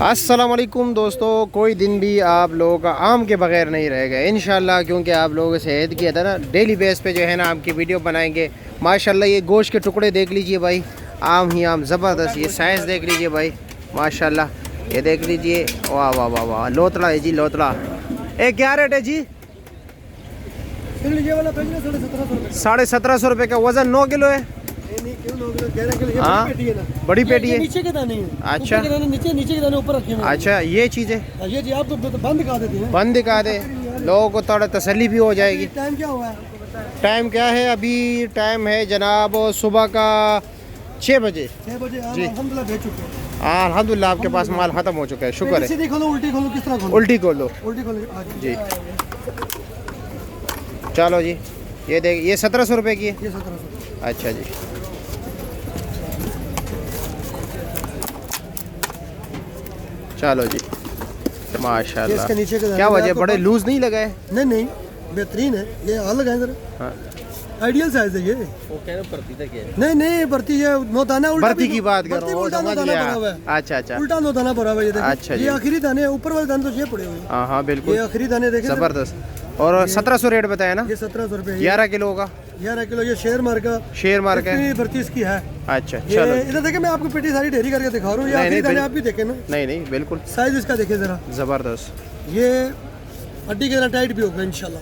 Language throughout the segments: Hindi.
अस्सलामुअलैकुम दोस्तों, कोई दिन भी आप लोगों का आम के बगैर नहीं रहेगा इंशाल्लाह, क्योंकि आप लोगों से ऐड किया था ना, डेली बेस पे जो है ना आम की वीडियो बनाएंगे। माशाल्लाह ये गोश्त के टुकड़े देख लीजिए भाई, आम ही आम ज़बरदस्त। ये साइज़ देख लीजिए भाई माशाल्लाह, ये देख लीजिए, वाह वाह वाह वाह। लोतला है जी, लोतला। क्या रेट है जी? 1750 रुपये का। वज़न 9 किलो है। हाँ, बड़ी पेटी है। नीचे के दाने अच्छा, नीचे के दाने ऊपर रखे हुए। अच्छा ये चीज़ है। ये जी आप तो बंद दिखा देते हैं। बंद दिखा दे, लोगों को थोड़ा तसल्ली भी हो जाएगी। टाइम क्या हुआ है? टाइम क्या है? अभी टाइम है जनाब सुबह का 6 बजे। 6 बजे जी। अल्हम्दुलिल्लाह भेज चुके हैं। हाँ अल्हम्दुलिल्लाह, आपके पास माल ख़त्म हो चुका है, शुक्र है। सीधी खोलो, उल्टी खोलो, किस तरह खोलो? उल्टी खोलो। उल्टी खोलो जी। चलो जी, ये देख, ये 1700 रुपये की है। ये 1700। अच्छा जी, चलो जी माशाल्लाह। इसके नीचे के क्या वजह, बड़े लूज नहीं लगा है? नहीं नहीं, बेहतरीन है। ये अलग है जरा। हाँ। आइडियल साइज है ये। वो कह रहे भर्ती तक है। नहीं नहीं, भर्ती है, नौ दाना उल्टा। भर्ती की बात कर रहा हूँ, उल्टा समझ दाना गया। पड़ा हुआ है। अच्छा अच्छा, उल्टा नौ दाना पड़ा हुआ है, ये देखो। अच्छा जी। ये आखिरी दाने, ऊपर वाले दाने तो ये पड़े हुए हैं। हाँ हाँ बिल्कुल, ये आखिरी दाने देखें। ज़बरदस्त। और 1700 रेट बताया ना? ये 1700 रुपये। 11 किलो का। 11 किलो। ये शेर मार का। शेर मार का है। भर्ती इसकी है। अच्छा ये चलो। इधर देखे, मैं आपको पेटी सारी ढेरी करके दिखा रहा हूँ। ये नहीं, आखिरी नहीं, दाने आप भी देखें ना। नहीं नहीं बिल्कुल साइज इसका देखें जरा, ज़बरदस्त। ये हड्डी के तरह टाइट भी होगा इंशाल्लाह।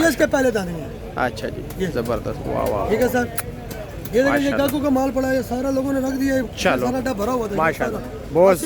ये इसके पहले दाने हैं। अच्छा जी, ये। ज़बरदस्त, वाह वाह। ठीक है सर। ये देखिए, ये माशाल्लाह। गाकों का माल पड़ा है, सारा लोगों ने रख दिया है। चलो। सारा डब्बा भरा हुआ था माशाल्लाह, बहुत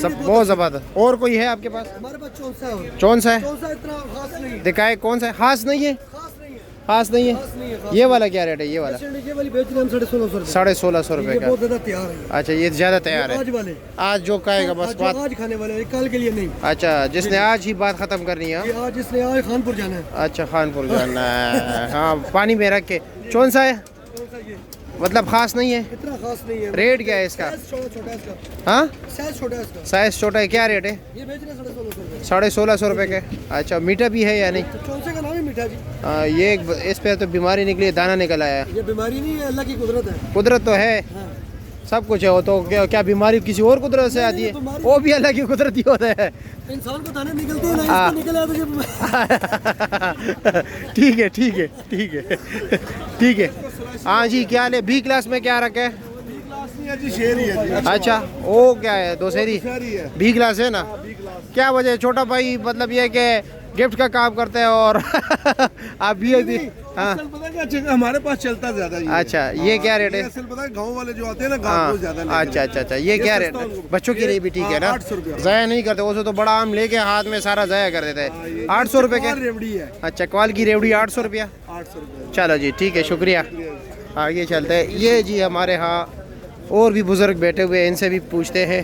ज़बरदस्त। और कोई है आपके पास? हमारे पास चौंसा है। कौन सा है? चौंसा इतना खास नहीं है। दिखाए, कौन सा है? खास नहीं है? खास नहीं है। खास नहीं खास नहीं है, है। खास ये वाला क्या रेट है? ये वाला ये वाली बेच रहे हैं हम 1650 रुपये। 1650 रुपये ये का। बहुत ज्यादा तैयार है। अच्छा, ये ज़्यादा तैयार है। आज वाले, आज जो खाएगा बस जो बात। आज खाने वाले हैं, कल के लिए नहीं। अच्छा, जिसने आज ही बात ख़त्म करनी है। ये आज इसने आज खानपुर जाना है। अच्छा, खानपुर जाना है। हाँ, पानी में रख के। कौन सा है? चौंसा ये मतलब खास नहीं है? इतना खास नहीं है। रेट क्या है इसका? साइज छोटा है इसका। हाँ, साइज छोटा है इसका। साइज़ छोटा है। क्या रेट है? ये बेच रहे हैं 1650 रुपये। 1650 रुपये के। अच्छा, मीठा भी है या नहीं? चौंसे का नाम ही मीठा जी। ये इस पे तो बीमारी निकली, दाना निकल आया। ये बीमारी नहीं है, अल्लाह की कुदरत है। कुदरत तो है, हाँ। सब कुछ है। वो तो क्या बीमारी किसी और कुदरत से आती है? वो भी अल्लाह की कुदरत ही होता है। इंसान को दाने निकलते हैं ना, हाँ। इसको निकल आया तो ठीक है ठीक है ठीक है ठीक है। हाँ जी, क्या ले? बी क्लास में क्या रखे? अच्छा, वो क्या है? दोसेरी बी क्लास है ना? क्या वजह है? छोटा भाई मतलब ये कि गिफ्ट का काम करते हैं और आप भी हाँ। हमारे पास चलता ज्यादा है। अच्छा, ये क्या रेट है? असल पता है, गाँव वाले जो आते हैं ना, गाँव हाँ, को ज्यादा लेते अच्छा हैं। अच्छा अच्छा, ये क्या रेट है? बच्चों के लिए भी ठीक है ना? 800 रुपये। ज़ाया नहीं करते वो तो, बड़ा आम लेके हाथ में सारा ज़ाया कर देते हैं। 800 रुपये के। रेवड़ी है। अच्छा, कॉल की रेवड़ी 800 रुपया। 800 रुपये। चलो जी, ठीक है, शुक्रिया। आगे चलते हैं। ये जी हमारे यहाँ और भी बुज़ुर्ग बैठे हुए हैं, इनसे भी पूछते हैं।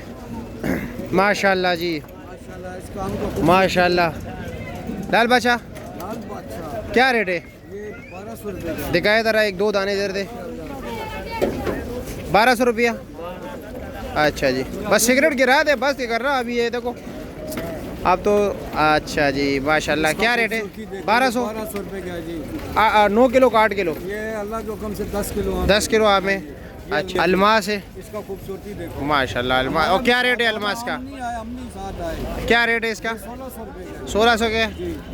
माशाल्लाह जी, माशाल्लाह। लाल बादशाह क्या रेट है? 1200 रुपये। दिखाए ज़रा, एक दो दाने इधर दे। 1200 रुपया। अच्छा जी, बस सिगरेट गिरा दे, बस ये कर रहा अभी। ये देखो अब तो। अच्छा जी माशाल्लाह, क्या रेट है? 1200 रुपये का जी। 9 किलो का 8 किलो? ये अल्लाह के हुक्म से 10 किलो। 10 किलो आप में। अच्छा, अलमास है इसका खूबसूरती देखो माशाल्लाह। अलमास। और क्या रेट है अलमास का? हमने साथ आए। क्या रेट है इसका? 1600 रुपये। 1600 के।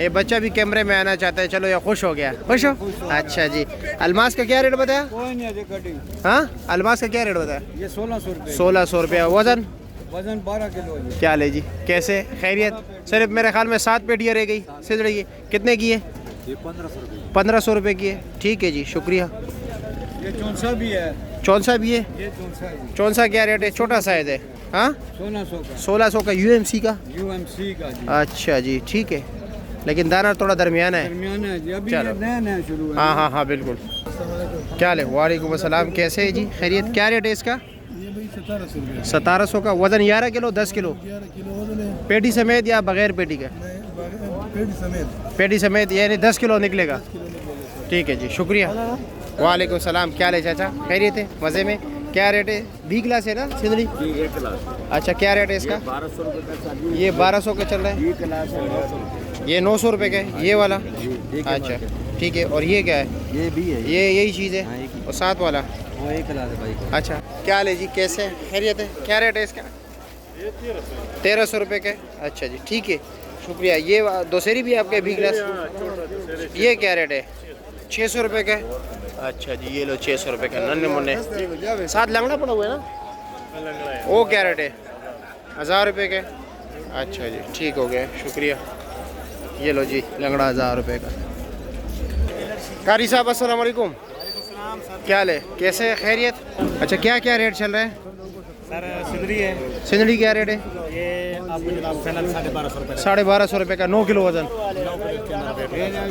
ये बच्चा भी कैमरे में आना चाहता है, चलो ये खुश हो गया। खुश हो? अच्छा जी। अलमास का क्या रेट बताया? कोई नहीं है कटिंग। हाँ, अलमास का क्या रेट बताया? ये 1600 रुपये। 1600 रुपया। वज़न वजन 12 किलो है। क्या ले जी? कैसे खैरियत? सिर्फ मेरे ख्याल में 7 पेटियाँ रह गई सिलड़ी की। कितने की है? ये 1500 रुपये। 1500 रुपये की है। ठीक है जी, शुक्रिया। ये चौंसा भी है। चौंसा भी है? ये चौंसा है। चौंसा क्या रेट है? छोटा साइज़ है। हाँ, 1600 का। 1600 का UMC का। UMC का जी। अच्छा जी, ठीक है, लेकिन दाना थोड़ा दरमियाना है। दरमियान है जी, अभी चलो। ये नया शुरू है। हाँ हाँ हाँ बिल्कुल। क्या ले? वालेकुम अस्सलाम, कैसे है जी? खैरियत? क्या रेट है इसका? ये भाई 1700 रुपये। 1700 का। वज़न 11 किलो 10 किलो? 11 किलो वजन है। पेटी समेत या बगैर पेटी का? पेट समेत। पेटी समेत, यानी 10 किलो निकलेगा। ठीक है जी, शुक्रिया। वालेकुम सलाम, क्या ले चाचा? खैरियत है? मज़े में? क्या रेट है? बी क्लास है ना सिंदड़ी? अच्छा, क्या रेट है इसका? 1200 रुपये का चालू। ये 1200 का चल रहा है। ये क्लास है। ये 900 रुपये का है ये वाला। अच्छा ठीक है। और ये क्या है? ये भी है। ये यही चीज़ हाँ, एक है। और साथ वाला? वो एक क्लास है भाई। अच्छा, क्या ले जी? कैसे? खैरियत है? क्या रेट है इसका? 1300 रुपये के। अच्छा जी ठीक है शुक्रिया। ये दोसेरी भी आपके भी गिलास, ये क्या रेट है? 600 रुपये के। अच्छा जी ये लो 600 रुपये का नन्हे मुन्ने। साथ लंगड़ा पड़ा हुआ है ना, वो क्या रेट है? 1000 रुपये के। अच्छा जी ठीक हो गया शुक्रिया। ये लो जी लंगड़ा 1000 रुपये का। कारी साहब अस्सलाम वालेकुम, क्या हाल है, कैसे खैरियत? अच्छा क्या क्या रेट चल रहा है? सर सिंदरी है, सिंदड़ी क्या रेट है? ये आपको जनाब फाइनल 1250 रुपये 1250 रुपये का 9 किलो वजन,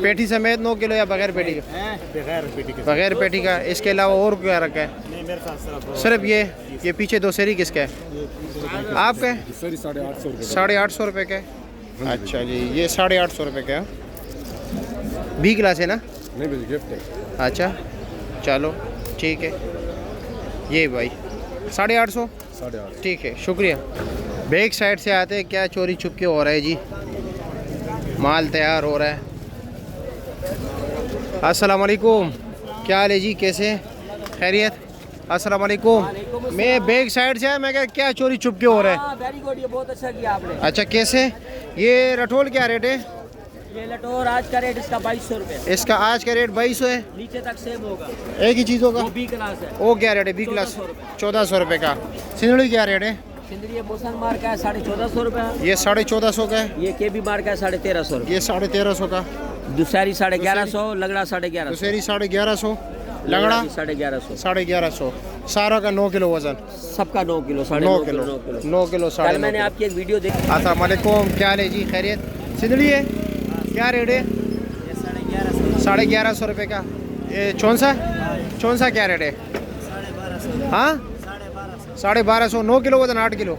पेटी समेत 9 किलो या बगैर पेटी का? बगैर पेटी के। बगैर पेटी का। इसके अलावा और क्या रखा है? नहीं मेरे साथ सिर्फ ये पीछे दो सेरी किसका है? आपका है? 850 रुपये का। अच्छा जी ये 850 रुपये का बी क्लास है ना? नहीं भाई गिफ्ट है। अच्छा चलो ठीक है। ये भाई 850 850। ठीक है शुक्रिया। बैक साइड से आते हैं, क्या चोरी छुपके हो रहा है जी, माल तैयार हो रहा है। अस्सलाम वालेकुम, क्या हाल है जी, कैसे खैरियत? अस्सलाम वालेकुम। मैं बैक साइड से आया, मैं क्या चोरी छुपके हो रहा है? वेरी गुड, ये बहुत अच्छा किया आपने। अच्छा कैसे? ये रठोल क्या रेट है? ये लटोर आज का रेट इसका 2200 रुपये, इसका आज का रेट 2200 है। नीचे तक सेम होगा। एक ही चीज़ होगा। वो बी क्लास है। वो क्या रेट है? बी क्लास 1400 रुपये का। सिंदड़ी क्या रेट है? सिंदरी ये मोसन मार का है 1450 रुपये, ये 1450 का है। ये के बी मार का है 1350 रुपये, ये 1350 का। दूसरी 1150, लगड़ा 1150, दूसरी 1150, लंगड़ा 1150, 1150। सारा का 9 किलो वजन। सबका 9 kilo, 9 9.5 kilo, kilo, 9 kilo. 9 kilo, कल 9.5 मैंने किलो। आपकी एक वीडियो देखी। अस्सलाम वालेकुम, क्या हाल है जी, खैरियत? सिंदड़ी है क्या रेट है? 1150 रुपये का। ये चौंसा क्या रेट है? 1250। 1250, 9 किलो वजन, 8 किलो।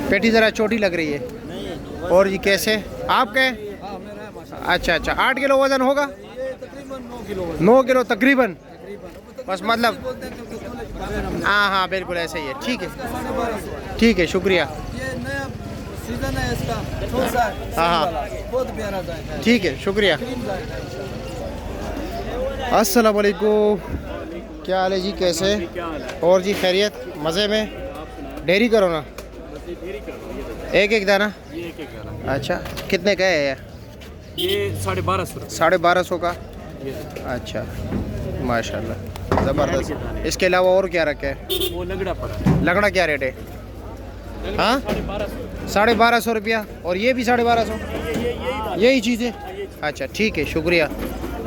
पेटी ज़रा छोटी लग रही है। और जी कैसे आपका है? अच्छा अच्छा 8 किलो वजन होगा। 9 किलो तकरीबन, बस मतलब हाँ हाँ बिल्कुल ऐसे ही है। ठीक है शुक्रिया। ये नया सीजन है इसका, हाँ बहुत प्यारा जायका है। ठीक है शुक्रिया। अस्सलाम वालेकुम, क्या हाल है जी, कैसे? और जी खैरियत, मज़े में? डेयरी करो ना, एक दाना। अच्छा कितने का है ये 1250 1250 का। अच्छा माशाल्लाह ज़बरदस्त। इसके अलावा और क्या रखा है? वो लगड़ा पड़ा लगड़ा क्या रेट है? हाँ 1250 रुपया। और ये भी 1250, यही चीज़ है। अच्छा ठीक है शुक्रिया।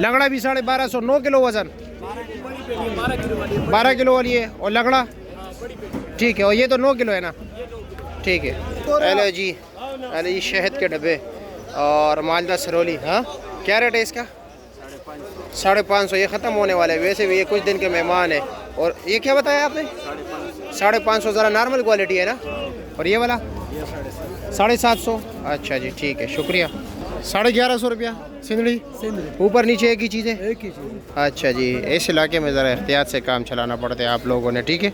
लगड़ा भी 1250, 9 किलो वज़न, 12 किलो वाली है। और लगड़ा ठीक है। और ये तो 9 किलो है ना? ठीक है। हेलो जी, हेलो जी, शहद के डब्बे और मालदा सरोली। हाँ क्या रेट है इसका? 550। ये ख़त्म होने वाला है, वैसे भी ये कुछ दिन के मेहमान है। और ये क्या बताया आपने? 550, ज़रा नॉर्मल क्वालिटी है ना? और ये वाला 750। अच्छा जी ठीक है शुक्रिया। 1150 रुपया सिंदड़ी, ऊपर नीचे एक ही चीज़ है? एक ही चीज़। अच्छा जी, इस इलाके में ज़रा एहतियात से काम चलाना पड़ता है आप लोगों ने, ठीक है?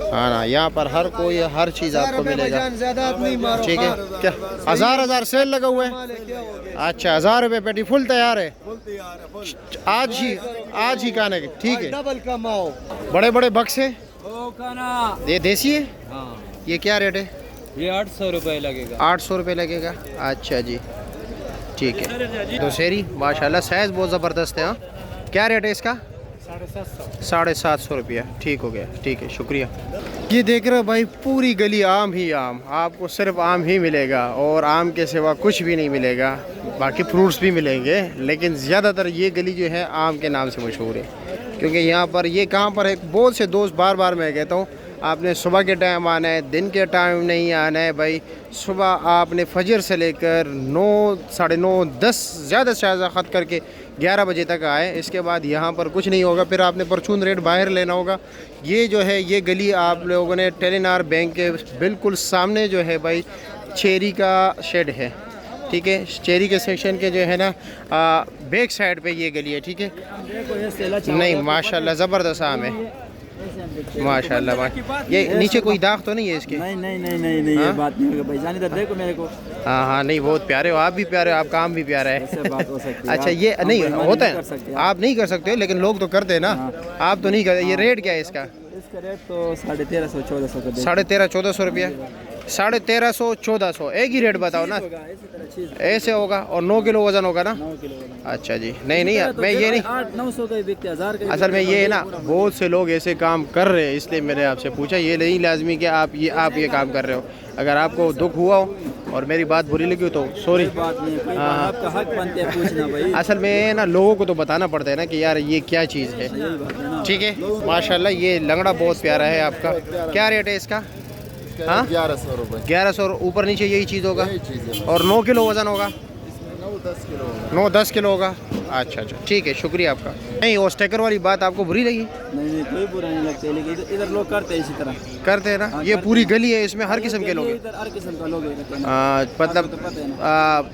हाँ ना, यहाँ पर हर कोई हर चीज़ आपको मिलेगा, ज़्यादा नहीं मारो। ठीक है? क्या 1000 सेल लगा हुआ है? अच्छा 1000 रुपये पेटी, फुल तैयार है आज ही खाने के, ठीक है? डबल कमाओ। बड़े बड़े बक्से, ओ खाना ये देसी है? हाँ, ये क्या रेट है? ये 800 रुपये लगेगा। 800 रुपये लगेगा। अच्छा जी ठीक है। दोसेरी माशाल्लाह साइज़ बहुत ज़बरदस्त है। हाँ क्या रेट है इसका? 750 रुपया। ठीक हो गया, ठीक है शुक्रिया। ये देख रहे हो भाई, पूरी गली आम ही आम, आपको सिर्फ आम ही मिलेगा और आम के सिवा कुछ भी नहीं मिलेगा। बाकी फ्रूट्स भी मिलेंगे, लेकिन ज़्यादातर ये गली जो है आम के नाम से मशहूर है। क्योंकि यहाँ पर ये कहाँ पर है, बहुत से दोस्त बार बार मैं कहता हूँ आपने सुबह के टाइम आना है, दिन के टाइम नहीं आना है भाई। सुबह आपने फजर से लेकर 9, 9:30, 10 ज़्यादा से ज़्यादा ख़त करके 11 बजे तक आए। इसके बाद यहाँ पर कुछ नहीं होगा, फिर आपने परचून रेट बाहर लेना होगा। ये जो है ये गली आप लोगों ने टेलीनार बैंक के बिल्कुल सामने जो है भाई चेरी का शेड है, ठीक है? चेरी के सेक्शन के जो है ना बैक साइड पे ये गली है, ठीक है? नहीं माशाल्लाह ज़बरदस्त आम है माशाल्लाह। ये नीचे कोई दाग तो नहीं है इसके? नहीं हाँ? ये बात नहीं होगी भाई, जान इधर देखो मेरे को। हाँ नहीं बहुत प्यारे हो आप, भी प्यारे हो, आपका काम भी प्यारा है। ऐसे बात हो सकती है। अच्छा ये नहीं हम होता नहीं कर है, सकते। आप नहीं कर सकते लेकिन लोग तो करते हैं ना, आप तो नहीं करते। ये रेट क्या है इसका? इसका रेट तो 1350 1400 का दे 1350-1400 रुपया। 1350-1400 एक ही रेट बताओ ना, होगा इसी तरह चीज ऐसे होगा। और 9 किलो वजन होगा ना? 9 किलो वजन। अच्छा जी, नहीं नहीं मैं ये नहीं, 800-900 का ही बिकते, 1000 का ही असल में बिकते, ये है ना, पूरा बहुत से लोग ऐसे काम कर रहे हैं, इसलिए मैंने आपसे पूछा। ये नहीं लाजमी कि आप ये काम कर रहे हो। अगर आपको दुख हुआ हो और मेरी बात बुरी लगी हो तो सॉरी। कोई बात नहीं, कोई बात, आपका हक बनते है पूछना भाई। असल में ना लोगों को तो बताना पड़ता है ना कि यार ये क्या चीज़ है। यही बात है ना। ठीक है, माशाल्लाह ये लंगड़ा बहुत प्यारा है आपका। क्या रेट है इसका? हाँ 1100 रुपए 1100। ऊपर नीचे यही चीज़ होगा यही चीज़ है। और 9 किलो वज़न होगा? इसमें 9-10 किलो होगा। 9-10 किलो होगा। अच्छा अच्छा ठीक है, शुक्रिया आपका। नहीं वो स्टेकर वाली बात आपको बुरी लगी? नहीं नहीं कोई बुरा नहीं लगता है, लेकिन इधर लोग करते हैं इसी तरह। करते हैं ना, हाँ, ये करते पूरी हैं। गली है, इसमें हर किस्म के लोग हैं। इधर हर किस्म का लोग है। मतलब आपको तो पता है ना।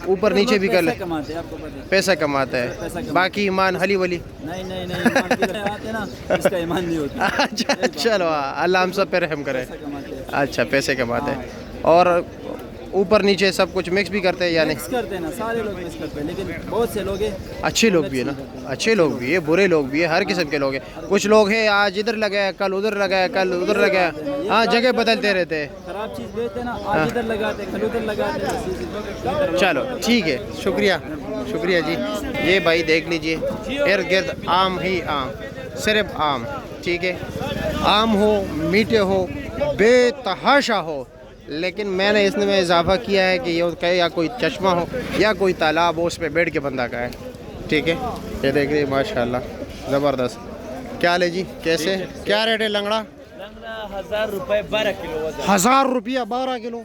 ऊपर नीचे भी कर ले, पैसा कमाते हैं, आपको पता है। पैसा कमाता पैसा है, कमाता बाकी ईमान हली वली। नहीं नहीं नहीं, ईमान किधर आते हैं ना, इसका ईमान नहीं होता। अच्छा चलो, अल्लाह हम सब पे रहम करे। पैसा कमाते हैं। अच्छा पैसे कमाते हैं, और ऊपर नीचे सब कुछ मिक्स भी करते हैं या नहीं? मिक्स करते हैं ना, सारे लोग मिक्स करते हैं, लेकिन बहुत से लोग हैं अच्छे लोग भी है ना, अच्छे लोग भी है, बुरे लोग भी है, हर किस्म के लोग हैं। कुछ लोग हैं आज इधर लगाया, कल उधर लगाया, कल उधर लगाया, हाँ जगह बदलते रहते हैं। खराब चीज़ बेचते हैं ना, आज इधर लगाते हैं, कल उधर लगाते हैं। चलो ठीक है, शुक्रिया शुक्रिया जी। ये भाई देख लीजिए, इर्द गिर्द आम ही आम, सिर्फ आम। ठीक है, आम हो, मीठे हो, बेतहाशा हो, लेकिन मैंने इसमें इजाफा किया है कि ये कहे या कोई चश्मा हो या कोई तालाब हो, उस पर बैठ के बंदा का है। ठीक है, ये देख रही माशाल्लाह ज़बरदस्त। क्या ले जी, कैसे क्या रेट है लंगड़ा? 1000 रुपये 12 किलो वजन। 1000 रुपया 12 किलो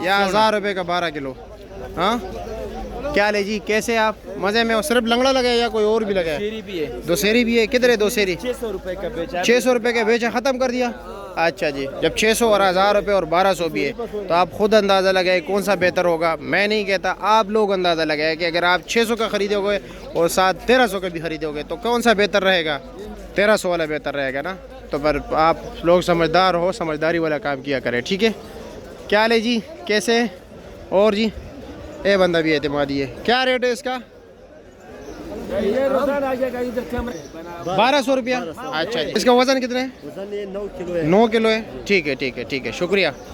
या 1000 रुपये का 12 किलो? हाँ क्या ले जी, कैसे आप मज़े में हो? सिर्फ लंगड़ा लगाया या कोई और भी लगाया? शेरी भी है, दो सेरी भी है? किधर है दो सेरी? 600 रुपये का बेचा। 600 रुपये का बेचा, ख़त्म कर दिया? अच्छा जी, जब 600 और 1000 रुपये और 1200 भी है तो आप खुद अंदाज़ा लगाए कौन सा बेहतर होगा। मैं नहीं कहता, आप लोग अंदाज़ा लगाए कि अगर आप 600 का ख़रीदोगे और साथ 1300 का भी ख़रीदोगे तो कौन सा बेहतर रहेगा? 1300 वाला बेहतर रहेगा ना। तो पर आप लोग समझदार हो, समझदारी वाला काम किया करें। ठीक है, क्या ले जी, कैसे? और जी ये बंदा भी एतमादी है। क्या रेट है इसका? 1200 रुपया। अच्छा जी, इसका वज़न कितना है? 9 किलो 9 किलो है। ठीक है ठीक है ठीक है, शुक्रिया।